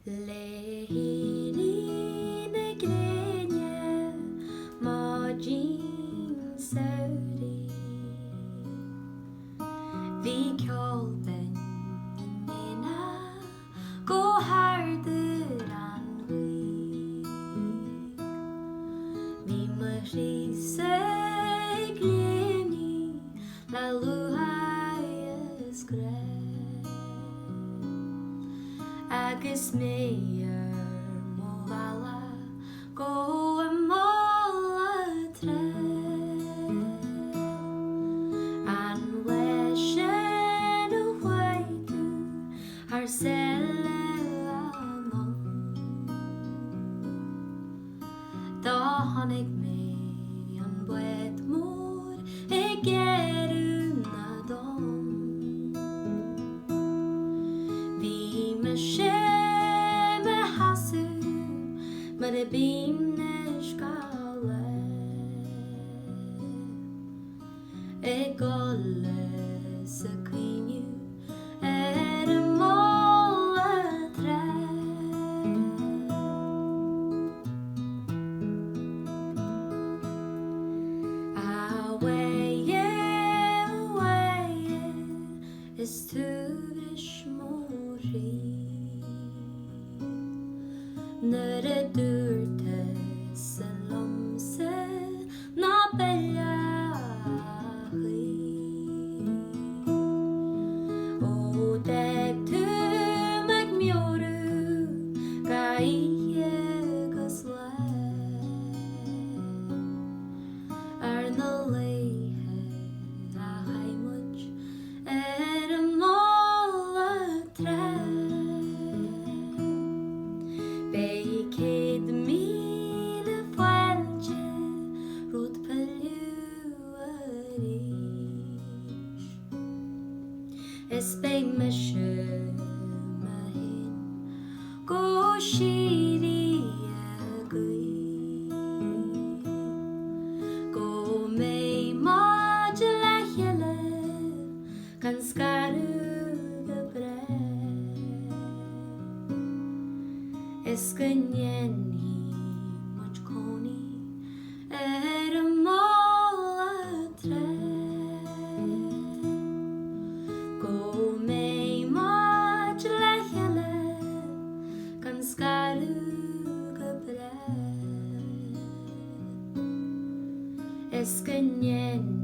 Lehiline grenje Majin sauri Vi kjolpen mina Gå harder an vi mørkise greni La luhaie skrev Agus meir movala Gå mola tre An leshen waitu Har selle anon Da han eg me an bwet mor Eg unna dom Vi me sheme hasu Men det bine skale Eg golle se kvinju mola tre Is tuvish mori När det durte selomse Na bella O det tu meg mjoru Ga ie gosle Arna leihe a haimuch mola tre Beikid mine fwelje Rod pelju arish Es bei me shema hin Go shiri agui Go mei majla hele Kan skaruga bre Eskanyen hi much koni mola tre Go mei majla hele Kan skaruga bre Eskanyen